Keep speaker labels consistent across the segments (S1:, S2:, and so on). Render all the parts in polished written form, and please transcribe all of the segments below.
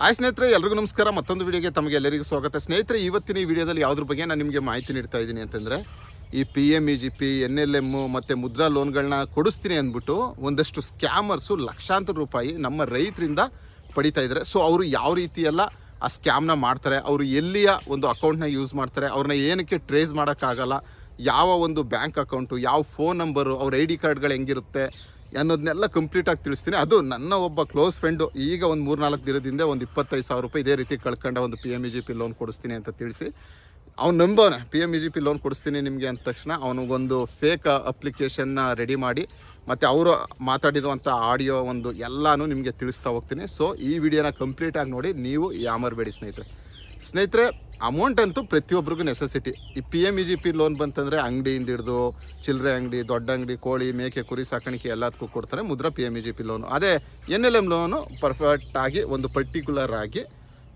S1: Hi ಸ್ನೇಹಿತರೆ, ಎಲ್ರಿಗೂ ನಮಸ್ಕಾರ. ಮತ್ತೊಂದು ವಿಡಿಯೋಗೆ ತಮಗೆ ಎಲ್ಲರಿಗೂ ಸ್ವಾಗತ. ಸ್ನೇಹಿತರೆ, ಇವತ್ತಿನ ಈ ವಿಡಿಯೋದಲ್ಲಿ ಯಾವುದ್ರ ಬಗ್ಗೆ ನಾನು ನಿಮಗೆ ಮಾಹಿತಿ ನೀಡ್ತಾ ಇದ್ದೀನಿ ಅಂತಂದರೆ, ಈ PMEGP NLM ಮತ್ತು ಮುದ್ರಾ ಲೋನ್ಗಳನ್ನ ಕೊಡಿಸ್ತೀನಿ ಅಂದ್ಬಿಟ್ಟು ಒಂದಷ್ಟು ಸ್ಕ್ಯಾಮರ್ಸು ಲಕ್ಷಾಂತರ ರೂಪಾಯಿ ನಮ್ಮ ರೈತರಿಂದ ಪಡಿತಾ ಇದ್ದಾರೆ. ಸೊ ಅವರು ಯಾವ ರೀತಿಯೆಲ್ಲ ಆ ಸ್ಕ್ಯಾಮ್ನ ಮಾಡ್ತಾರೆ, ಅವರು ಎಲ್ಲಿಯ ಒಂದು ಅಕೌಂಟ್ನ ಯೂಸ್ ಮಾಡ್ತಾರೆ, ಅವ್ರನ್ನ ಏನಕ್ಕೆ ಟ್ರೇಸ್ ಮಾಡೋಕ್ಕಾಗಲ್ಲ, ಯಾವ ಒಂದು ಬ್ಯಾಂಕ್ ಅಕೌಂಟು, ಯಾವ ಫೋನ್ ನಂಬರು, ಅವ್ರ ID ಕಾರ್ಡ್ಗಳು ಹೆಂಗಿರುತ್ತೆ ಅನ್ನೋದನ್ನೆಲ್ಲ ಕಂಪ್ಲೀಟಾಗಿ ತಿಳಿಸ್ತೀನಿ. ಅದು ನನ್ನ ಒಬ್ಬ ಕ್ಲೋಸ್ ಫ್ರೆಂಡು ಈಗ ಒಂದು 3-4 ದಿನದಿಂದ ಒಂದು 25,000 ರೂಪಾಯಿ ಇದೇ ರೀತಿ ಕಳ್ಕೊಂಡ ಒಂದು PMEGP ಲೋನ್ ಕೊಡಿಸ್ತೀನಿ ಅಂತ ತಿಳಿಸಿ ಅವ್ನು ನಂಬೋನೆ. PMEGP ಲೋನ್ ಕೊಡಿಸ್ತೀನಿ ನಿಮಗೆ ಅಂದ ತಕ್ಷಣ ಅವನಿಗೊಂದು ಫೇಕ್ ಅಪ್ಲಿಕೇಶನ್ನ ರೆಡಿ ಮಾಡಿ ಮತ್ತು ಅವರು ಮಾತಾಡಿರುವಂಥ ಆಡಿಯೋ ಒಂದು ಎಲ್ಲನೂ ನಿಮಗೆ ತಿಳಿಸ್ತಾ ಹೋಗ್ತೀನಿ. ಸೊ ಈ ವಿಡಿಯೋನ ಕಂಪ್ಲೀಟಾಗಿ ನೋಡಿ, ನೀವು ಯಾಮರಬೇಡಿ ಸ್ನೇಹಿತರೆ. ಅಮೌಂಟ್ ಅಂತೂ ಪ್ರತಿಯೊಬ್ಬರಿಗೂ ನೆಸೆಸಿಟಿ. ಈ PMEGP ಲೋನ್ ಬಂತಂದರೆ ಅಂಗಡಿಯಿಂದ ಹಿಡಿದು ಚಿಲ್ಲರೆ ಅಂಗಡಿ, ದೊಡ್ಡ ಅಂಗಡಿ, ಕೋಳಿ, ಮೇಕೆ, ಕುರಿ ಸಾಕಾಣಿಕೆ ಎಲ್ಲದಕ್ಕೂ ಕೊಡ್ತಾರೆ ಮುದ್ರಾ PMEGP ಲೋನು. ಅದೇ NLM ಲೋನು ಪರ್ಫೆಕ್ಟಾಗಿ ಒಂದು ಪರ್ಟಿಕ್ಯುಲರ್ ಆಗಿ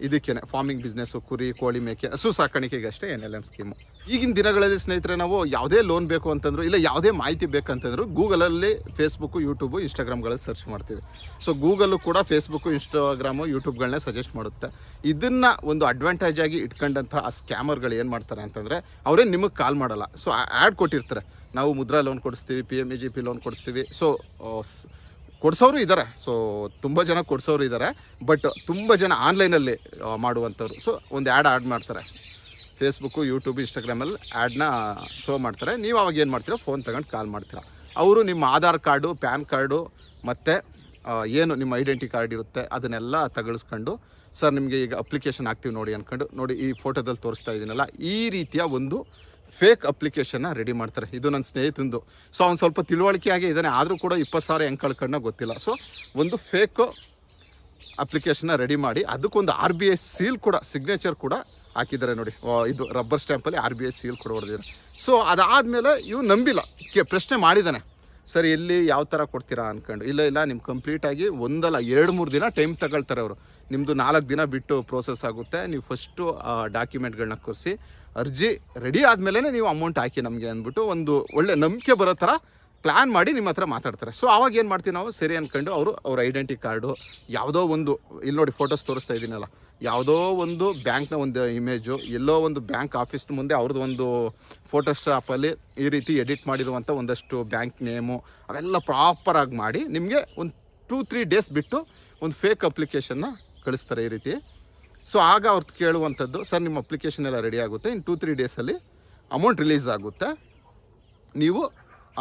S1: ಇದಕ್ಕೇನೆ ಫಾರ್ಮಿಂಗ್ ಬಿಸ್ನೆಸ್ಸು, ಕುರಿ, ಕೋಳಿ, ಮೇಕೆ, ಹಸು ಸಾಕಾಣಿಕೆಗೆ ಅಷ್ಟೇ NLM ಸ್ಕೀಮು. ಈಗಿನ ದಿನಗಳಲ್ಲಿ ಸ್ನೇಹಿತರೆ, ನಾವು ಯಾವುದೇ ಲೋನ್ ಬೇಕು ಅಂತಂದ್ರು, ಇಲ್ಲ ಯಾವುದೇ ಮಾಹಿತಿ ಬೇಕಂತಂದ್ರು ಗೂಗಲಲ್ಲಿ ಫೇಸ್ಬುಕ್ಕು, ಯೂಟ್ಯೂಬು, ಇನ್ಸ್ಟಾಗ್ರಾಮ್ಗಳಲ್ಲಿ ಸರ್ಚ್ ಮಾಡ್ತೀವಿ. ಸೊ ಗೂಗಲ್ಲು ಕೂಡ ಫೇಸ್ಬುಕ್ಕು, ಇನ್ಸ್ಟಾಗ್ರಾಮು, ಯೂಟ್ಯೂಬ್ಗಳನ್ನೇ ಸಜೆಸ್ಟ್ ಮಾಡುತ್ತೆ. ಇದನ್ನು ಒಂದು ಅಡ್ವಾಂಟೇಜ್ ಆಗಿ ಇಟ್ಕೊಂಡಂಥ ಆ ಸ್ಕ್ಯಾಮರ್ಗಳು ಏನು ಮಾಡ್ತಾರೆ ಅಂತಂದರೆ, ಅವರೇ ನಿಮಗೆ ಕಾಲ್ ಮಾಡಲ್ಲ. ಸೊ ಆ್ಯಡ್ ಕೊಟ್ಟಿರ್ತಾರೆ, ನಾವು ಮುದ್ರಾ ಲೋನ್ ಕೊಡಿಸ್ತೀವಿ, PMEGP ಲೋನ್ ಕೊಡಿಸ್ತೀವಿ. ಸೊ ಕೊಡಿಸೋರು ಇದ್ದಾರೆ, ಸೊ ತುಂಬ ಜನ ಕೊಡಿಸೋರು ಇದ್ದಾರೆ, ಬಟ್ ತುಂಬ ಜನ ಆನ್ಲೈನಲ್ಲಿ ಮಾಡುವಂಥವ್ರು. ಸೊ ಒಂದು ಆ್ಯಡ್ ಮಾಡ್ತಾರೆ, ಫೇಸ್ಬುಕ್ಕು, ಯೂಟ್ಯೂಬ್, ಇನ್ಸ್ಟಾಗ್ರಾಮಲ್ಲಿ ಆ್ಯಡ್ನ ಶೋ ಮಾಡ್ತಾರೆ. ನೀವು ಅವಾಗ ಏನು ಮಾಡ್ತೀರಾ, ಫೋನ್ ತಗೊಂಡು ಕಾಲ್ ಮಾಡ್ತೀರಾ. ಅವರು ನಿಮ್ಮ ಆಧಾರ್ ಕಾರ್ಡು, ಪ್ಯಾನ್ ಕಾರ್ಡು ಮತ್ತು ಏನು ನಿಮ್ಮ ಐಡೆಂಟಿ ಕಾರ್ಡ್ ಇರುತ್ತೆ ಅದನ್ನೆಲ್ಲ ತಗಳಿಸ್ಕೊಂಡು, ಸರ್ ನಿಮಗೆ ಈಗ ಅಪ್ಲಿಕೇಶನ್ ಹಾಕ್ತೀವಿ ನೋಡಿ ಅಂದ್ಕೊಂಡು, ನೋಡಿ ಈ ಫೋಟೋದಲ್ಲಿ ತೋರಿಸ್ತಾ ಇದ್ದೀನಲ್ಲ, ಈ ರೀತಿಯ ಒಂದು ಫೇಕ್ ಅಪ್ಲಿಕೇಶನ್ನ ರೆಡಿ ಮಾಡ್ತಾರೆ. ಇದು ನನ್ನ ಸ್ನೇಹಿತಂದು. ಸೊ ಅವ್ನು ಸ್ವಲ್ಪ ತಿಳುವಳಿಕೆಯಾಗಿ ಇದ್ದಾನೆ, ಆದರೂ ಕೂಡ 20,000 ಹೆಂಗೆ ಕಳ್ಕೊಂಡ ಗೊತ್ತಿಲ್ಲ. ಸೊ ಒಂದು ಫೇಕ್ ಅಪ್ಲಿಕೇಶನ್ನ ರೆಡಿ ಮಾಡಿ ಅದಕ್ಕೊಂದು RBI ಸೀಲ್ ಕೂಡ, ಸಿಗ್ನೇಚರ್ ಕೂಡ ಹಾಕಿದ್ದಾರೆ ನೋಡಿ. ಇದು ರಬ್ಬರ್ ಸ್ಟ್ಯಾಂಪಲ್ಲಿ RBI ಸೀಲ್ ಕೂಡ ಹೊಡೆದಿದ್ದಾರೆ. ಸೊ ಅದಾದಮೇಲೆ ಇವು ನಂಬಿಲ್ಲ, ಪ್ರಶ್ನೆ ಮಾಡಿದ್ದಾನೆ, ಸರ್ ಎಲ್ಲಿ ಯಾವ ಥರ ಕೊಡ್ತೀರಾ ಅಂದ್ಕೊಂಡು. ಇಲ್ಲ ನಿಮ್ಮ ಕಂಪ್ಲೀಟಾಗಿ 1-2-3 ದಿನ ಟೈಮ್ ತಗೊಳ್ತಾರೆ ಅವರು. ನಿಮ್ಮದು 4 ದಿನ ಬಿಟ್ಟು ಪ್ರೋಸೆಸ್ ಆಗುತ್ತೆ. ನೀವು ಫಸ್ಟು ಡಾಕ್ಯುಮೆಂಟ್ಗಳನ್ನ ಕೊಡಿಸಿ ಅರ್ಜಿ ರೆಡಿ ಆದಮೇಲೆ ನೀವು ಅಮೌಂಟ್ ಹಾಕಿ ನಮಗೆ ಅಂದ್ಬಿಟ್ಟು ಒಂದು ಒಳ್ಳೆ ನಂಬಿಕೆ ಬರೋ ಥರ ಪ್ಲ್ಯಾನ್ ಮಾಡಿ ನಿಮ್ಮ ಹತ್ರ ಮಾತಾಡ್ತಾರೆ. ಸೊ ಆವಾಗ ಏನು ಮಾಡ್ತೀವಿ ನಾವು, ಸರಿ ಅಂದ್ಕೊಂಡು ಅವ್ರ ಐಡೆಂಟಿ ಕಾರ್ಡು, ಯಾವುದೋ ಒಂದು, ಇಲ್ಲಿ ನೋಡಿ ಫೋಟೋಸ್ ತೋರಿಸ್ತಾ ಇದ್ದೀನಲ್ಲ, ಯಾವುದೋ ಒಂದು ಬ್ಯಾಂಕ್ನ ಒಂದು ಇಮೇಜು, ಎಲ್ಲೋ ಒಂದು ಬ್ಯಾಂಕ್ ಆಫೀಸ್ ಮುಂದೆ ಅವ್ರದ್ದು ಒಂದು ಫೋಟೋಸ್ಟಾಪಲ್ಲಿ ಈ ರೀತಿ ಎಡಿಟ್ ಮಾಡಿರುವಂಥ ಒಂದಷ್ಟು ಬ್ಯಾಂಕ್ ನೇಮು ಅವೆಲ್ಲ ಪ್ರಾಪರಾಗಿ ಮಾಡಿ ನಿಮಗೆ ಒಂದು 2-3 ಡೇಸ್ ಬಿಟ್ಟು ಒಂದು ಫೇಕ್ ಅಪ್ಲಿಕೇಶನ್ನ ಕಳಿಸ್ತಾರೆ ಈ ರೀತಿ. ಸೊ ಆಗ ಅವ್ರು ಕೇಳುವಂಥದ್ದು, ಸರ್ ನಿಮ್ಮ ಅಪ್ಲಿಕೇಶನ್ ಎಲ್ಲ ರೆಡಿ ಆಗುತ್ತೆ, ಇನ್ನು 2-3 ಡೇಸಲ್ಲಿ ಅಮೌಂಟ್ ರಿಲೀಸ್ ಆಗುತ್ತೆ, ನೀವು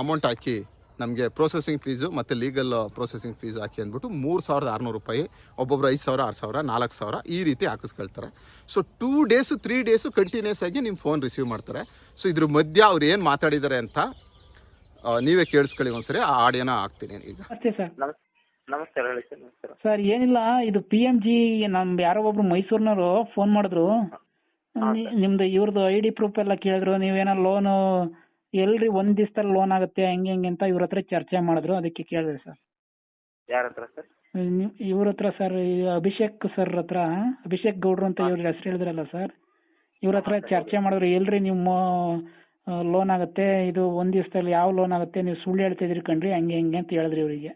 S1: ಅಮೌಂಟ್ ಹಾಕಿ ನಮಗೆ ಪ್ರೊಸೆಸಿಂಗ್ ಫೀಸು ಮತ್ತು ಲೀಗಲ್ ಪ್ರೊಸೆಸಿಂಗ್ ಫೀಸ್ ಹಾಕಿ ಅಂದ್ಬಿಟ್ಟು 3,600 ರೂಪಾಯಿ, ಒಬ್ಬೊಬ್ಬರು 5,000, 6,000, 4,000 ಈ ರೀತಿ ಹಾಕಿಸ್ಕೊಳ್ತಾರೆ. ಸೊ 2-3 ಡೇಸು ಕಂಟಿನ್ಯೂಸ್ ಆಗಿ ನಿಮ್ಮ ಫೋನ್ ರಿಸೀವ್ ಮಾಡ್ತಾರೆ. ಸೊ ಇದ್ರ ಮಧ್ಯ ಅವ್ರು ಏನು ಮಾತಾಡಿದ್ದಾರೆ ಅಂತ ನೀವೇ ಕೇಳಿಸ್ಕೊಳ್ಳಿ ಒಂದ್ಸರಿ. ಆ ಆಡಿಯೋನ ಹಾಕ್ತೀನಿ ಈಗ.
S2: ನಮಸ್ಕಾರ ಹೇಳಿ ಸರ್. ನಮಸ್ಕಾರ
S3: ಸರ್. ಏನಿಲ್ಲ, ಇದು PMG ನಮ್ದು ಯಾರೋ ಒಬ್ರು ಮೈಸೂರಿನವರು ಫೋನ್ ಮಾಡಿದ್ರು. ನಿಮ್ದು ಇವ್ರದ್ದು ID ಪ್ರೂಫ್ ಎಲ್ಲ ಕೇಳಿದ್ರು. ನೀವೇನೋ ಲೋನು ಎಲ್ರಿ ಒಂದ್ ದಿವಸದಲ್ಲಿ ಲೋನ್ ಆಗುತ್ತೆ ಹಂಗೆ ಅಂತ ಇವ್ರ ಹತ್ರ ಚರ್ಚೆ ಮಾಡಿದ್ರು, ಅದಕ್ಕೆ ಕೇಳಿದೆ ಸರ್.
S2: ಯಾರ ಹತ್ರ ಸರ್?
S3: ಇವ್ರ ಹತ್ರ ಸರ್, ಅಭಿಷೇಕ್ ಸರ್ ಹತ್ರ, ಅಭಿಷೇಕ್ ಗೌಡ್ರು ಅಂತ ಇವ್ರ ಹೆಸರು ಹೇಳಿದ್ರಲ್ಲ ಸರ್, ಇವ್ರ ಹತ್ರ ಚರ್ಚೆ ಮಾಡಿದ್ರು. ಎಲ್ರಿ ನಿಮ್ಮ ಲೋನ್ ಆಗುತ್ತೆ, ಇದು ಒಂದ್ ದಿವಸದಲ್ಲಿ ಯಾವ ಲೋನ್ ಆಗುತ್ತೆ, ನೀವು ಸುಳ್ಳು ಹೇಳ್ತಿದ್ರಿ ಕಣ್ರಿ ಹಂಗೆ ಅಂತ ಹೇಳಿದ್ರಿ ಇವರಿಗೆ.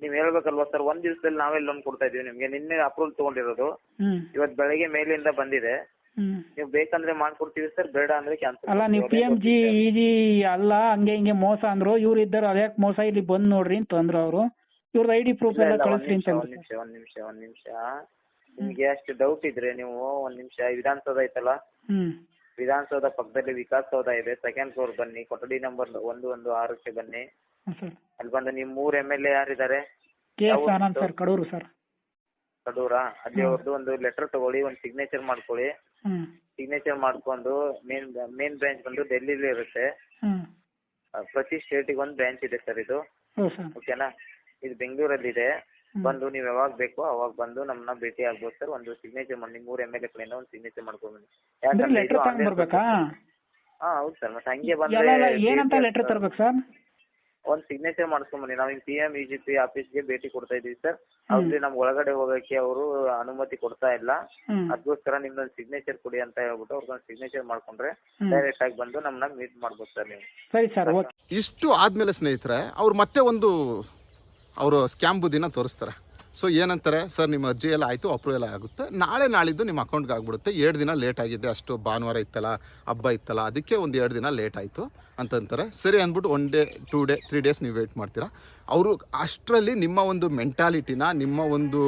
S2: ನೀವ್ ಹೇಳ್ಬೇಕಲ್ವಾ ಸರ್, ಒಂದ್ ದಿವಸದಲ್ಲಿ ನಾವೇ ಲೋನ್ ಕೊಡ್ತಾ ಇದೀವಿ ನಿಮ್ಗೆ. ನಿನ್ನೆ ಅಪ್ರೂವಲ್ ತಗೊಂಡಿರೋದು, ಇವತ್ತು ಬೆಳಗ್ಗೆ ಮೇಲಿಂದ ಬಂದಿದೆ. ನೀವು ಬೇಕಂದ್ರೆ ಮಾಡ್ಕೊಡ್ತೀವಿ ಸರ್, ಬೇಡ ಅಂದ್ರೆ ಕ್ಯಾನ್ಸಲ್.
S3: ಅಲ್ಲ, ನೀವು PMG ಅಲ್ಲ ಹಂಗೆ ಮೋಸ ಅಂದ್ರು. ಇವ್ರು ಇದ್ದರು, ಅದ್ಯಾಕೆ ಮೋಸ, ಇಲ್ಲಿ ಬಂದ್ ನೋಡ್ರಿ ಅಂತ ಅಂದ್ರು ಅವರು. ಇವ್ರದ್ದು ID ಪ್ರೂಫ್ ಎಲ್ಲ ಕಳಿಸ್ರಿ ಅಂತ.
S2: ಒಂದ್ ನಿಮಿಷ ನಿಮ್ಗೆ ಅಷ್ಟು ಡೌಟ್ ಇದ್ರೆ ನೀವು ಒಂದ್ ನಿಮಿಷ, ವಿಧಾನಸೌಧ ಐತಲ್ಲ, ವಿಧಾನಸೌಧ ಪಕ್ಕದಲ್ಲಿ ವಿಕಾಸ್ ಸೌಧ ಇದೆ, 2nd ಫ್ಲೋರ್ ಬನ್ನಿ, ಕೊಠಡಿ ನಂಬರ್ 116ಕ್ಕೆ ಬನ್ನಿ. ಅಲ್ಲಿ ಬಂದು ನಿಮ್ 3 MLA ಯಾರಿದ್ದಾರೆ?
S3: Anand sir, Kadur sir.
S2: ಕಡೂರಾ? ಅಲ್ಲಿ ಅವ್ರದ್ದು ಒಂದು ಲೆಟರ್ ತಗೊಳ್ಳಿ, ಒಂದು ಸಿಗ್ನೇಚರ್ ಮಾಡ್ಕೊಳ್ಳಿ. ಸಿಗ್ನೇಚರ್ ಮಾಡ್ಕೊಂಡು ಮೇನ್ ಬ್ರಾಂಚ್ ಬಂದು ಡೆಲ್ಲಿಲಿ ಇರುತ್ತೆ. ಪ್ರತಿ ಸ್ಟೇಟಿಗೆ ಒಂದು ಬ್ರಾಂಚ್ ಇದೆ ಸರ್ ಇದು, ಓಕೆನಾ? ಇದು ಬೆಂಗಳೂರಲ್ಲಿ ಇದೆ. ಬಂದು ನೀವು ಯಾವಾಗ ಬೇಕೋ ಅವಾಗ ಬಂದು ನಮ್ಮನ್ನ ಭೇಟಿ ಆಗ್ಬೋದು ಸರ್. ಒಂದು ಸಿಗ್ನೇಚರ್ ಮಾಡಿ, 3 MLA ಕಡೆಯಿಂದ ಒಂದು ಸಿಗ್ನೇಚರ್ ಮಾಡ್ಕೊಂಡು. ಹಾ ಹೌದು ಸರ್. ಮತ್ತೆ ಹಂಗೆ ಬಂದ್ರೆ
S3: ಏನಂತ ಲೆಟರ್ ತರ್ಬೇಕು ಸರ್?
S2: ಒಂದ್ ಸಿಗ್ನೇಚರ್ ಮಾಡ್ಸ್ಕೊಂಬನ್ನಿ. ನಾವು PMEGP ಆಫೀಸ್ಗೆ ಭೇಟಿ ಕೊಡ್ತಾ ಇದೀವಿ ಸರ್. ಅವ್ರಿಗೆ ನಮ್ಗೆ ಒಳಗಡೆ ಹೋಗಕ್ಕೆ ಅವರು ಅನುಮತಿ ಕೊಡ್ತಾ ಇಲ್ಲ. ಅದಕ್ಕೋಸ್ಕರ ನಿಮ್ದೊಂದು ಸಿಗ್ನೇಚರ್ ಕೊಡಿ ಅಂತ ಹೇಳ್ಬಿಟ್ಟು ಅವ್ರಿಗೊಂದು ಸಿಗ್ನೇಚರ್ ಮಾಡ್ಕೊಂಡ್ರೆ ಡೈರೆಕ್ಟ್ ಆಗಿ ಬಂದು ನಮ್ಮನ್ನ ಮೀಟ್ ಮಾಡ್ಬೋದು ಸರ್ ನೀವು.
S3: ಸರಿ ಸರ್, ಓಕೆ.
S1: ಇಷ್ಟು ಆದ್ಮೇಲೆ ಸ್ನೇಹಿತರೆ, ಅವ್ರು ಮತ್ತೆ ಒಂದು ಅವರು ಸ್ಕ್ಯಾಮ್ ಬುದ್ಧಿನ ತೋರಿಸ್ತಾರೆ. ಸೊ ಏನಂತಾರೆ ಸರ್ ನಿಮ್ಮ ಅರ್ಜಿ ಎಲ್ಲ ಆಯಿತು ಅಪ್ರೂವಲ್ ಆಗುತ್ತೆ, ನಾಳಿದ್ದು ನಿಮ್ಮ ಅಕೌಂಟ್ಗೆ ಆಗಿಬಿಡುತ್ತೆ, 2 ದಿನ ಲೇಟ್ ಆಗಿದೆ, ಅಷ್ಟು ಭಾನುವಾರ ಇತ್ತಲ್ಲ ಹಬ್ಬ ಇತ್ತಲ್ಲ ಅದಕ್ಕೆ ಒಂದು 2 ದಿನ ಲೇಟ್ ಆಯಿತು ಅಂತಂತಾರೆ. ಸರಿ ಅಂದ್ಬಿಟ್ಟು 1 ಡೇ 2 ಡೇ 3 ಡೇಸ್ ನೀವು ವೆಯ್ಟ್ ಮಾಡ್ತೀರಾ. ಅವರು ಅಷ್ಟರಲ್ಲಿ ನಿಮ್ಮ ಒಂದು ಮೆಂಟಾಲಿಟಿನ, ನಿಮ್ಮ ಒಂದು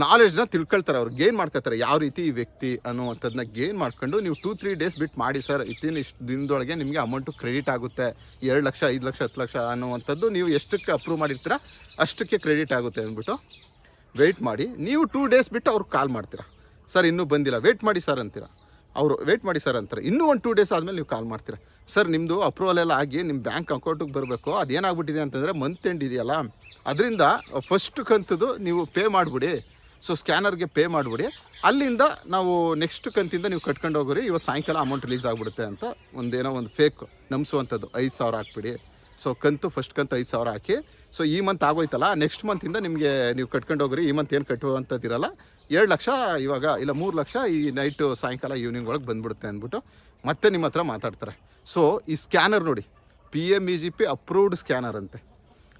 S1: ನಾಲೆಜ್ನ ತಿಳ್ಕೊಳ್ತಾರೆ, ಅವ್ರು ಗೇನ್ ಮಾಡ್ಕೊತಾರೆ ಯಾವ ರೀತಿ ಈ ವ್ಯಕ್ತಿ ಅನ್ನುವಂಥದ್ದನ್ನ ಗೇನ್ ಮಾಡ್ಕೊಂಡು ನೀವು 2-3 ಡೇಸ್ ಬಿಟ್ಟು ಮಾಡಿ ಸರ್, ಇಷ್ಟು ದಿನದೊಳಗೆ ನಿಮಗೆ ಅಮೌಂಟು ಕ್ರೆಡಿಟ್ ಆಗುತ್ತೆ, 2 ಲಕ್ಷ 5 ಲಕ್ಷ 10 ಲಕ್ಷ ಅನ್ನುವಂಥದ್ದು ನೀವು ಎಷ್ಟಕ್ಕೆ ಅಪ್ರೂವ್ ಮಾಡಿರ್ತೀರ ಅಷ್ಟಕ್ಕೆ ಕ್ರೆಡಿಟ್ ಆಗುತ್ತೆ ಅಂದ್ಬಿಟ್ಟು ವೆಯ್ಟ್ ಮಾಡಿ. ನೀವು 2 ಡೇಸ್ ಬಿಟ್ಟು ಅವ್ರಿಗೆ ಕಾಲ್ ಮಾಡ್ತೀರಾ, ಸರ್ ಇನ್ನೂ ಬಂದಿಲ್ಲ ವೆಯ್ಟ್ ಮಾಡಿ ಸರ್ ಅಂತೀರಾ, ಅವರು ವೆಯ್ಟ್ ಮಾಡಿ ಸರ್ ಅಂತಾರೆ. ಇನ್ನೂ ಒಂದು 2 ಡೇಸ್ ಆದಮೇಲೆ ನೀವು ಕಾಲ್ ಮಾಡ್ತೀರಾ, ಸರ್ ನಿಮ್ಮದು ಅಪ್ರೂವಲ್ ಎಲ್ಲ ಆಗಿ ನಿಮ್ಮ ಬ್ಯಾಂಕ್ ಅಕೌಂಟಿಗೆ ಬರಬೇಕು, ಅದೇನಾಗ್ಬಿಟ್ಟಿದೆ ಅಂತಂದರೆ ಮಂತ್ ಎಂಡ್ ಇದೆಯಲ್ಲ ಅದರಿಂದ ಫಸ್ಟ್ ಕಂತದ್ದು ನೀವು ಪೇ ಮಾಡಿಬಿಡಿ, ಸೊ ಸ್ಕ್ಯಾನರ್ಗೆ ಪೇ ಮಾಡಿಬಿಡಿ, ಅಲ್ಲಿಂದ ನಾವು ನೆಕ್ಸ್ಟ್ ಕಂತಿಂದ ನೀವು ಕಟ್ಕೊಂಡು ಹೋಗೋರಿ, ಇವತ್ತು ಸಾಯಂಕಾಲ ಅಮೌಂಟ್ ರಿಲೀಸ್ ಆಗಿಬಿಡುತ್ತೆ ಅಂತ ಒಂದೇನೋ ಒಂದು ಫೇಕ್ ನಂಬಿಸುವಂಥದ್ದು. 5,000 ಹಾಕ್ಬಿಡಿ, ಸೊ ಕಂತು ಫಸ್ಟ್ ಕಂತು 5,000 ಹಾಕಿ, ಸೊ ಈ ಮಂತ್ ಆಗೋಯ್ತಲ್ಲ ನೆಕ್ಸ್ಟ್ ಮಂತಿಂದ ನಿಮಗೆ ನೀವು ಕಟ್ಕೊಂಡು ಹೋಗ್ರಿ, ಈ ಮಂತ್ ಏನು ಕಟ್ಟುವಂಥದ್ದಿರಲ್ಲ, 2 ಲಕ್ಷ ಇವಾಗ ಇಲ್ಲ 3 ಲಕ್ಷ ಈ ನೈಟು ಸಾಯಂಕಾಲ ಈವ್ನಿಂಗ್ ಒಳಗೆ ಬಂದ್ಬಿಡುತ್ತೆ ಅಂದ್ಬಿಟ್ಟು ಮತ್ತೆ ನಿಮ್ಮ ಹತ್ರ ಮಾತಾಡ್ತಾರೆ. ಸೊ ಈ ಸ್ಕ್ಯಾನರ್ ನೋಡಿ PMEGP ಅಪ್ರೂವ್ಡ್ ಸ್ಕ್ಯಾನರ್ ಅಂತೆ.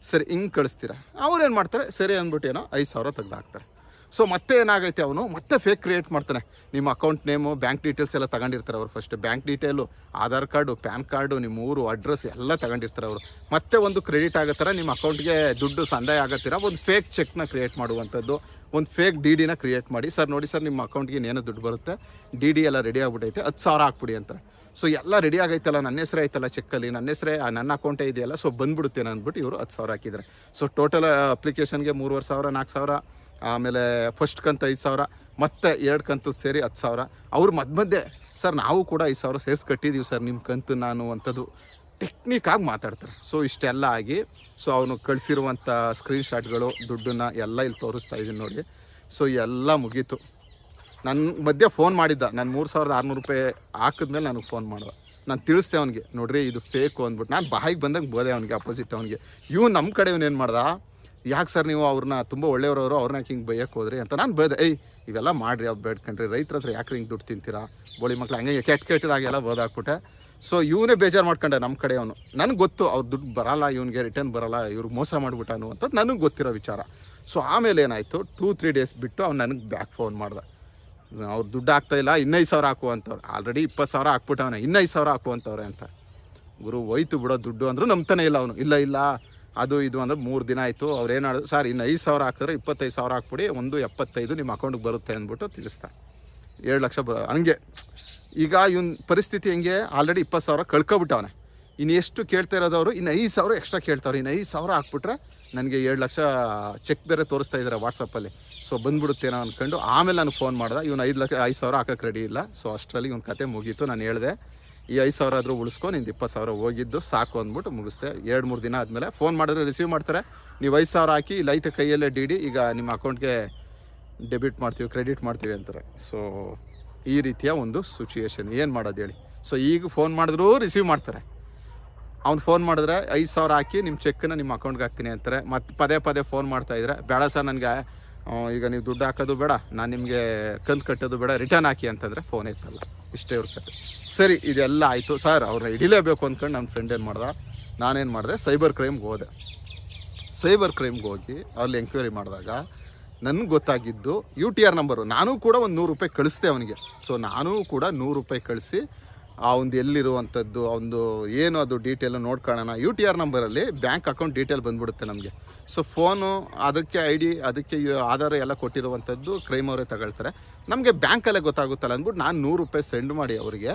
S1: ಸರಿ ಹಿಂಗೆ ಕಳಿಸ್ತೀರಾ, ಅವ್ರೇನು ಮಾಡ್ತಾರೆ ಸರಿ ಅಂದ್ಬಿಟ್ಟು ಏನೋ 5,000 ತೆಗ್ದು ಹಾಕ್ತಾರೆ. ಸೊ ಮತ್ತೆ ಏನಾಗೈತೆ, ಅವನು ಮತ್ತೆ ಫೇಕ್ ಕ್ರಿಯೇಟ್ ಮಾಡ್ತಾನೆ. ನಿಮ್ಮ ಅಕೌಂಟ್ ನೇಮು ಬ್ಯಾಂಕ್ ಡೀಟೇಲ್ಸ್ ಎಲ್ಲ ತಗೊಂಡಿರ್ತಾರೆ ಅವರು, first bank detail, Aadhaar card, PAN card, ನಿಮ್ಮ ಊರು ಅಡ್ರೆಸ್ ಎಲ್ಲ ತಗೊಂಡಿರ್ತಾರೆ ಅವರು. ಮತ್ತೆ ಒಂದು ಕ್ರೆಡಿಟ್ ಆಗೋ ಥರ ನಿಮ್ಮ ಅಕೌಂಟ್ಗೆ ದುಡ್ಡು ಸಂದಾಯ ಆಗತ್ತೀರ ಒಂದು ಫೇಕ್ ಚೆಕ್ನ ಕ್ರಿಯೇಟ್ ಮಾಡುವಂಥದ್ದು, ಒಂದು ಫೇಕ್ DDನ ಕ್ರಿಯೇಟ್ ಮಾಡಿ, ಸರ್ ನೋಡಿ ಸರ್ ನಿಮ್ಮ ಅಕೌಂಟ್ಗೆ ಇನ್ನೇನೋ ದುಡ್ಡು ಬರುತ್ತೆ, DD ಎಲ್ಲ ರೆಡಿ ಆಗ್ಬಿಟ್ಟೈತೆ, 10,000 ಹಾಕ್ಬಿಡಿ ಅಂತಾರೆ. ಸೊ ಎಲ್ಲ ರೆಡಿ ಆಗೈತಲ್ಲ, ನನ್ನ ಹೆಸರೇ ಐತಲ್ಲ ಚೆಕ್ಕಲ್ಲಿ, ನನ್ನ ಹೆಸರೇ ನನ್ನ ಅಕೌಂಟೇ ಇದೆಯಲ್ಲ, ಸೊ ಬಂದ್ಬಿಡುತ್ತೇನೆ ಅಂದ್ಬಿಟ್ಟು ಇವರು 10,000 ಹಾಕಿದ್ದಾರೆ. ಸೊ ಟೋಟಲ್ ಅಪ್ಲಿಕೇಶನ್ಗೆ 3,500 4,000, ಆಮೇಲೆ ಫಸ್ಟ್ ಕಂತು 5,000, ಮತ್ತೆ 2 ಕಂತು ಸೇರಿ 10,000. ಅವ್ರು ಮಧ್ಯೆ ಸರ್ ನಾವು ಕೂಡ 5,000 ಸೇರಿಸಿ ಕಟ್ಟಿದ್ದೀವಿ ಸರ್ ನಿಮ್ಮ ಕಂತು ನಾನು ಅಂಥದ್ದು ಟೆಕ್ನಿಕಾಗಿ ಮಾತಾಡ್ತಾರೆ. ಸೊ ಇಷ್ಟೆಲ್ಲ ಆಗಿ ಸೊ ಅವನು ಕಳಿಸಿರುವಂಥ ಸ್ಕ್ರೀನ್ಶಾಟ್ಗಳು ದುಡ್ಡನ್ನು ಎಲ್ಲ ಇಲ್ಲಿ ತೋರಿಸ್ತಾ ಇದ್ದೀನಿ ನೋಡಿ. ಸೊ ಎಲ್ಲ ಮುಗೀತು. ನನ್ನ ಮಧ್ಯೆ ಫೋನ್ ಮಾಡಿದ್ದ, ನಾನು 3,600 ರೂಪಾಯಿ ಹಾಕಿದ್ಮೇಲೆ ನನಗೆ ಫೋನ್ ಮಾಡ್ದೆ. ನಾನು ತಿಳಿಸ್ದೆ ಅವನಿಗೆ, ನೋಡ್ರಿ ಇದು ಫೇಕು ಅಂದ್ಬಿಟ್ಟು. ನಾನು ಬಾಯಿಗೆ ಬಂದಂಗೆ ಬೋದೆ ಅವನಿಗೆ, ಅಪೋಸಿಟ್ ಅವನಿಗೆ. ಇವ್ನು ನಮ್ಮ ಕಡೆ ಇವನೇನು ಮಾಡ್ದ, ಯಾಕೆ ಸರ್ ನೀವು ಅವ್ರನ್ನ ತುಂಬ ಒಳ್ಳೆಯವರು, ಅವ್ರನ್ನ ಹಿಂಗೆ ಬೈಯಕ್ಕೆ ಹೋದ್ರಿ ಅಂತ ನಾನು ಬೈದೆ. ಇವೆಲ್ಲ ಮಾಡಿರಿ, ಅವ್ರು ಬೇಡ್ಕೊಂಡ್ರಿ, ರೈತರ ಹತ್ರ ಯಾಕೆ ಹಿಂಗೆ ದುಡ್ಡು ತಿಂತೀರಾ, ಬೋಳಿ ಮಕ್ಳು ಹಂಗೆ ಕೆಟ್ಟದಾಗೆಲ್ಲ ಬೋದಾಕ್ಬಿಟ್ಟೆ. ಸೊ ಇವನೇ ಬೇಜಾರು ಮಾಡ್ಕೊಂಡೆ ನಮ್ಮ ಕಡೆ ಅವನು. ನನಗೆ ಗೊತ್ತು ಅವ್ರ ದುಡ್ಡು ಬರಲ್ಲ, ಇವನಿಗೆ ರಿಟರ್ನ್ ಬರಲ್ಲ, ಇವ್ರಿಗೆ ಮೋಸ ಮಾಡಿಬಿಟ್ಟ ಅನ್ನುವಂಥದ್ದು ನನಗೆ ಗೊತ್ತಿರೋ ವಿಚಾರ. ಸೊ ಆಮೇಲೆ ಏನಾಯಿತು, 2-3 ಡೇಸ್ ಬಿಟ್ಟು ಅವ್ನು ನನಗೆ ಬ್ಯಾಕ್ ಫೋನ್ ಮಾಡ್ದೆ, ಅವ್ರು ದುಡ್ಡು ಹಾಕ್ತಾಯಿಲ್ಲ, ಇನ್ನೂ 5,000 ಹಾಕು ಅಂತವ್ರು, ಆಲ್ರೆಡಿ 20,000 ಹಾಕ್ಬಿಟ್ಟವನೇ, ಇನ್ನೂ 5,000 ಹಾಕು ಅಂತವ್ರೆ ಅಂತ. ಗುರು ಹೋಯ್ತು ಬಿಡೋ ದುಡ್ಡು ಅಂದರೂ ನಂಬ್ತಾನೆ ಇಲ್ಲ ಅವನು. ಇಲ್ಲ ಅದು ಇದು ಅಂದ್ರೆ 3 ದಿನ ಆಯಿತು. ಅವ್ರು ಏನು ಹೇಳಿದ್ರು, ಸರ್ ಇನ್ನು 5,000 ಹಾಕಿದ್ರೆ 25,000 ಹಾಕ್ಬಿಡಿ, 175 ನಿಮ್ಮ ಅಕೌಂಟಿಗೆ ಬರುತ್ತೆ ಅಂದ್ಬಿಟ್ಟು ತಿಳಿಸ್ತಾ. 2 ಲಕ್ಷ ಹಂಗೆ. ಈಗ ಇವನ್ ಪರಿಸ್ಥಿತಿ ಹೆಂಗೆ, ಆಲ್ರೆಡಿ 20,000 ಕಳ್ಕೊಬಿಟ್ಟವನೆ. ಇನ್ನು ಎಷ್ಟು ಕೇಳ್ತಾ ಇರೋದವರು, ಇನ್ನು 5,000 ಎಕ್ಸ್ಟ್ರಾ ಕೇಳ್ತಾವ್ರೆ. ಇನ್ನು 5,000 ಹಾಕ್ಬಿಟ್ರೆ ನನಗೆ 2 ಲಕ್ಷ ಚೆಕ್ ಬೇರೆ ತೋರಿಸ್ತಾ ಇದ್ದಾರೆ ವಾಟ್ಸಪ್ಪಲ್ಲಿ. ಸೊ ಬಂದ್ಬಿಡುತ್ತೇನೋ ಅಂದ್ಕೊಂಡು ಆಮೇಲೆ ನನಗೆ ಫೋನ್ ಮಾಡ್ದೆ. ಇವನು 5,000 ಹಾಕೋಕ್ಕೆ ರೆಡಿ ಇಲ್ಲ. ಸೊ ಅಷ್ಟರಲ್ಲಿ ಇವನ ಕತೆ ಮುಗೀತು. ನಾನು ಹೇಳಿದೆ, ಈ 5,000 ಆದರೂ ಉಳಿಸ್ಕೊ, ನಿಂದು 20,000 ಹೋಗಿದ್ದು ಸಾಕು ಅಂದ್ಬಿಟ್ಟು ಮುಗಿಸ್ದೆ. 2-3 ದಿನ ಆದಮೇಲೆ ಫೋನ್ ಮಾಡಿದ್ರೆ ರಿಸೀವ್ ಮಾಡ್ತಾರೆ, ನೀವು 5,000 ಹಾಕಿ ಇಲ್ಲಿ ಐತೆ ಕೈಯಲ್ಲೇ DD, ಈಗ ನಿಮ್ಮ ಅಕೌಂಟ್ಗೆ ಡೆಬಿಟ್ ಮಾಡ್ತೀವಿ, ಕ್ರೆಡಿಟ್ ಮಾಡ್ತೀವಿ ಅಂತಾರೆ. ಸೊ ಈ ರೀತಿಯ ಒಂದು ಸಿಚುಯೇಷನ್, ಏನು ಮಾಡೋದು ಹೇಳಿ. ಸೊ ಈಗ ಫೋನ್ ಮಾಡಿದ್ರೂ ರಿಸೀವ್ ಮಾಡ್ತಾರೆ. ಅವ್ನು ಫೋನ್ ಮಾಡಿದ್ರೆ 5,000 ಹಾಕಿ ನಿಮ್ಮ ಚೆಕ್ಕನ್ನು ನಿಮ್ಮ ಅಕೌಂಟ್ಗೆ ಹಾಕ್ತೀನಿ ಅಂತಾರೆ. ಮತ್ತು ಪದೇ ಫೋನ್ ಮಾಡ್ತಾಯಿದ್ರೆ, ಬೇಡ ಸರ್ ನನಗೆ ಈಗ ನೀವು ದುಡ್ಡು ಹಾಕೋದು ಬೇಡ, ನಾನು ನಿಮಗೆ ಕಂತು ಕಟ್ಟೋದು ಬೇಡ, ರಿಟರ್ನ್ ಹಾಕಿ ಅಂತಂದರೆ ಫೋನ್ ಎತ್ತಲ್ಲ. ಇಷ್ಟೇ ಇವ್ರ ಕತೆ. ಸರಿ ಇದೆಲ್ಲ ಆಯಿತು ಸರ್, ಅವ್ರನ್ನ ಹಿಡಿಲೇಬೇಕು ಅಂದ್ಕೊಂಡು ನನ್ನ ಫ್ರೆಂಡ್ ಏನು ಮಾಡ್ದೆ, ನಾನೇನು ಮಾಡಿದೆ, ಸೈಬರ್ ಕ್ರೈಮ್ಗೆ ಹೋದೆ. ಸೈಬರ್ ಕ್ರೈಮ್ಗೆ ಹೋಗಿ ಅಲ್ಲಿ ಎಂಕ್ವೈರಿ ಮಾಡಿದಾಗ ನನಗೆ ಗೊತ್ತಾಗಿದ್ದು UTR ನಂಬರು. ನಾನು ಕೂಡ ಒಂದು 100 ರೂಪಾಯಿ ಕಳಿಸ್ದೆ ಅವನಿಗೆ. ಸೊ ನಾನು ಕೂಡ 100 ರೂಪಾಯಿ ಕಳಿಸಿ ಒಂದು ಎಲ್ಲಿರುವಂಥದ್ದು ಒಂದು ಏನು ಅದು ಡೀಟೇಲು ನೋಡ್ಕೊಳ್ಳೋಣ. UTR ನಂಬರಲ್ಲಿ ಬ್ಯಾಂಕ್ ಅಕೌಂಟ್ ಡೀಟೇಲ್ ಬಂದುಬಿಡುತ್ತೆ ನಮಗೆ. ಸೊ ಫೋನು, ಅದಕ್ಕೆ ID, ಅದಕ್ಕೆ ಆಧಾರ ಎಲ್ಲ ಕೊಟ್ಟಿರುವಂಥದ್ದು ಕ್ರೈಮ್ ಅವರೇ ತಗೊಳ್ತಾರೆ. ನಮಗೆ ಬ್ಯಾಂಕಲ್ಲೇ ಗೊತ್ತಾಗುತ್ತಲ್ಲ ಅಂದ್ಬಿಟ್ಟು ನಾನು 100 ರೂಪಾಯಿ ಸೆಂಡ್ ಮಾಡಿ ಅವರಿಗೆ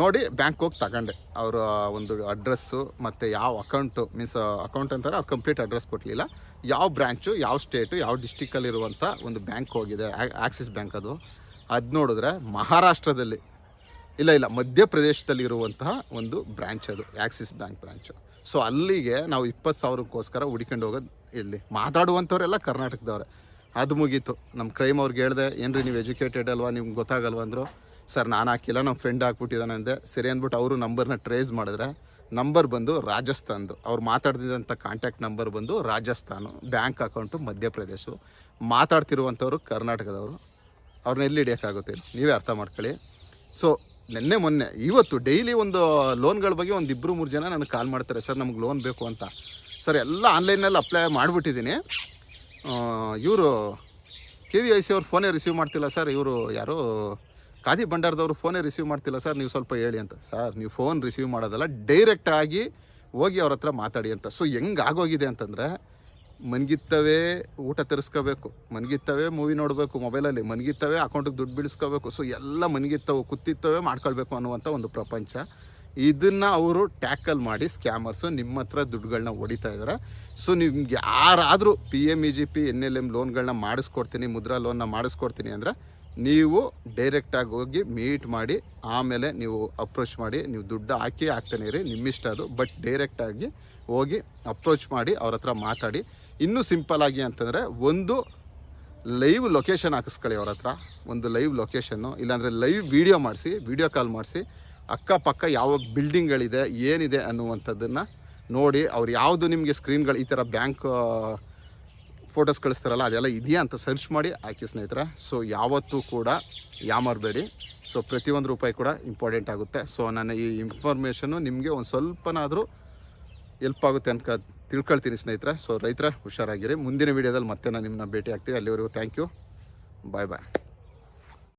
S1: ನೋಡಿ ಬ್ಯಾಂಕ್ ಹೋಗಿ ತಗೊಂಡೆ. ಅವರ ಒಂದು ಅಡ್ರೆಸ್ಸು ಮತ್ತು ಯಾವ ಅಕೌಂಟು, ಮೀನ್ಸ್ ಅಕೌಂಟ್ ಅಂತಾರೆ, ಅವ್ರು ಕಂಪ್ಲೀಟ್ ಅಡ್ರೆಸ್ ಕೊಡಲಿಲ್ಲ, ಯಾವ ಬ್ರ್ಯಾಂಚು, ಯಾವ ಸ್ಟೇಟು, ಯಾವ ಡಿಸ್ಟಿಕಲ್ಲಿರುವಂಥ ಒಂದು ಬ್ಯಾಂಕ್ ಹೋಗಿದೆ, ಆಕ್ಸಿಸ್ ಬ್ಯಾಂಕ್. ಅದು ನೋಡಿದ್ರೆ ಮಹಾರಾಷ್ಟ್ರದಲ್ಲಿ ಇಲ್ಲ ಮಧ್ಯಪ್ರದೇಶದಲ್ಲಿ ಇರುವಂತಹ ಒಂದು ಬ್ರ್ಯಾಂಚ್, ಅದು ಆಕ್ಸಿಸ್ ಬ್ಯಾಂಕ್ ಬ್ರ್ಯಾಂಚು. ಸೊ ಅಲ್ಲಿಗೆ ನಾವು 20,000ಕ್ಕೋಸ್ಕರ ಹುಡ್ಕೊಂಡು ಹೋಗೋದು. ಇಲ್ಲಿ ಮಾತಾಡುವಂಥವರೆಲ್ಲ ಕರ್ನಾಟಕದವ್ರೆ. ಅದು ಮುಗೀತು. ನಮ್ಮ ಕ್ರೈಮ್ ಅವ್ರಿಗೆ ಹೇಳಿದೆ, ಏನ್ರಿ ನೀವು ಎಜುಕೇಟೆಡ್ ಅಲ್ವಾ, ನಿಮ್ಗೆ ಗೊತ್ತಾಗಲ್ವ ಅಂದರು. ಸರ್ ನಾನು ಹಾಕಿಲ್ಲ, ನಮ್ಮ ಫ್ರೆಂಡ್ ಹಾಕ್ಬಿಟ್ಟಿದ್ದಾನೆ ಅಂದೆ. ಸರಿ ಅಂದ್ಬಿಟ್ಟು ಅವರು ನಂಬರ್ನ ಟ್ರೇಸ್ ಮಾಡಿದ್ರೆ ನಂಬರ್ ಬಂದು ರಾಜಸ್ಥಾನ್ದು. ಅವ್ರು ಮಾತಾಡ್ತಿದ್ದಂಥ ಕಾಂಟ್ಯಾಕ್ಟ್ ನಂಬರ್ ಬಂದು ರಾಜಸ್ಥಾನು, ಬ್ಯಾಂಕ್ ಅಕೌಂಟು ಮಧ್ಯಪ್ರದೇಶ, ಮಾತಾಡ್ತಿರುವಂಥವ್ರು ಕರ್ನಾಟಕದವರು. ಅವ್ರನ್ನ ಎಲ್ಲಿ ಹಿಡಿಯೋಕ್ಕಾಗುತ್ತೆ, ನೀವೇ ಅರ್ಥ ಮಾಡ್ಕೊಳ್ಳಿ. ಸೊ ಮೊನ್ನೆ ಇವತ್ತು ಡೈಲಿ ಒಂದು ಲೋನ್ಗಳ ಬಗ್ಗೆ 1-2-3 ಜನ ನನಗೆ ಕಾಲ್ ಮಾಡ್ತಾರೆ, ಸರ್ ನಮ್ಗೆ ಲೋನ್ ಬೇಕು ಅಂತ. ಸರ್ ಎಲ್ಲ ಆನ್ಲೈನಲ್ಲಿ ಅಪ್ಲೈ ಮಾಡಿಬಿಟ್ಟಿದ್ದೀನಿ, ಇವರು KVIC ಅವ್ರು ಫೋನೇ ರಿಸೀವ್ ಮಾಡ್ತಿಲ್ಲ ಸರ್, ಇವರು ಯಾರು ಖಾದಿ ಭಂಡಾರದವರು ಫೋನೇ ರಿಸೀವ್ ಮಾಡ್ತಿಲ್ಲ ಸರ್, ನೀವು ಸ್ವಲ್ಪ ಹೇಳಿ ಅಂತ. ಸರ್ ನೀವು ಫೋನ್ ರಿಸೀವ್ ಮಾಡೋದಲ್ಲ, ಡೈರೆಕ್ಟಾಗಿ ಹೋಗಿ ಅವ್ರ ಹತ್ರ ಮಾತಾಡಿ ಅಂತ. ಸೊ ಹೆಂಗೆ ಆಗೋಗಿದೆ ಅಂತಂದರೆ, ಮನ್ಗಿತ್ತವೇ ಊಟ ತರಿಸ್ಕೋಬೇಕು, ಮನ್ಗಿತ್ತವೇ ಮೂವಿ ನೋಡಬೇಕು ಮೊಬೈಲಲ್ಲಿ, ಮನ್ಗಿತ್ತವೇ ಅಕೌಂಟಿಗೆ ದುಡ್ಡು ಬೀಳಿಸ್ಕೋಬೇಕು, ಸೊ ಎಲ್ಲ ಮನ್ಗಿತ್ತವೆ ಕುತ್ತಿತ್ತವೇ ಮಾಡ್ಕೊಳ್ಬೇಕು ಅನ್ನುವಂಥ ಒಂದು ಪ್ರಪಂಚ. ಇದನ್ನು ಅವರು ಟ್ಯಾಕಲ್ ಮಾಡಿ ಸ್ಕ್ಯಾಮರ್ಸು ನಿಮ್ಮ ಹತ್ರ ದುಡ್ಡುಗಳನ್ನ ಹೊಡಿತಾ ಇದ್ದಾರೆ. ಸೊ ನಿಮ್ಗೆ ಯಾರಾದರೂ PMEGP NLM ಲೋನ್ಗಳನ್ನ ಮಾಡಿಸ್ಕೊಡ್ತೀನಿ, ಮುದ್ರಾ ಲೋನ್ನ ಮಾಡಿಸ್ಕೊಡ್ತೀನಿ ಅಂದರೆ ನೀವು ಡೈರೆಕ್ಟಾಗಿ ಹೋಗಿ ಮೀಟ್ ಮಾಡಿ ಆಮೇಲೆ ನೀವು ಅಪ್ರೋಚ್ ಮಾಡಿ, ನೀವು ದುಡ್ಡು ಹಾಕ್ತಾನೆ ಇರಿ, ನಿಮ್ಮಿಷ್ಟ ಅದು. ಬಟ್ ಡೈರೆಕ್ಟಾಗಿ ಹೋಗಿ ಅಪ್ರೋಚ್ ಮಾಡಿ ಅವ್ರ ಹತ್ರ ಮಾತಾಡಿ. ಇನ್ನೂ ಸಿಂಪಲ್ಲಾಗಿ ಅಂತಂದರೆ ಒಂದು ಲೈವ್ ಲೊಕೇಶನ್ ಹಾಕಿಸ್ಕೊಳ್ಳಿ ಅವ್ರ ಹತ್ರ, ಒಂದು ಲೈವ್ ಲೊಕೇಶನ್ನು, ಇಲ್ಲಾಂದರೆ ಲೈವ್ ವೀಡಿಯೋ ಮಾಡಿಸಿ, ವೀಡಿಯೋ ಕಾಲ್ ಮಾಡಿಸಿ, ಅಕ್ಕಪಕ್ಕ ಯಾವ ಬಿಲ್ಡಿಂಗ್ಗಳಿದೆ ಏನಿದೆ ಅನ್ನುವಂಥದ್ದನ್ನು ನೋಡಿ. ಅವ್ರು ಯಾವುದು ನಿಮಗೆ ಸ್ಕ್ರೀನ್ಗಳು ಈ ಥರ ಬ್ಯಾಂಕ್ ಫೋಟೋಸ್ ಕಳಿಸ್ತಾರಲ್ಲ ಅದೆಲ್ಲ ಇದೆಯಾ ಅಂತ ಸರ್ಚ್ ಮಾಡಿ ಹಾಕಿ ಸ್ನೇಹಿತರೆ. ಸೊ ಯಾವತ್ತೂ ಕೂಡ ಯಾಮಾರಬೇಡಿ. ಸೊ ಪ್ರತಿಯೊಂದು ರೂಪಾಯಿ ಕೂಡ ಇಂಪಾರ್ಟೆಂಟ್ ಆಗುತ್ತೆ. ಸೊ ನನ್ನ ಈ ಇನ್ಫಾರ್ಮೇಷನ್ನು ನಿಮಗೆ ಒಂದು ಸ್ವಲ್ಪನಾದರೂ ಹೆಲ್ಪ್ ಆಗುತ್ತೆ ಅಂತ ತಿಳ್ಕೊಳ್ತೀನಿ ಸ್ನೇಹಿತರೆ. ಸೊ ರೈತರೆ ಹುಷಾರಾಗಿರಿ. ಮುಂದಿನ ವೀಡಿಯೋದಲ್ಲಿ ಮತ್ತೆ ನಾನು ನಿಮ್ಮನ್ನ ಭೇಟಿ ಆಗ್ತೀನಿ. ಅಲ್ಲಿವರೆಗೂ ಥ್ಯಾಂಕ್ ಯು, ಬಾಯ್ ಬಾಯ್.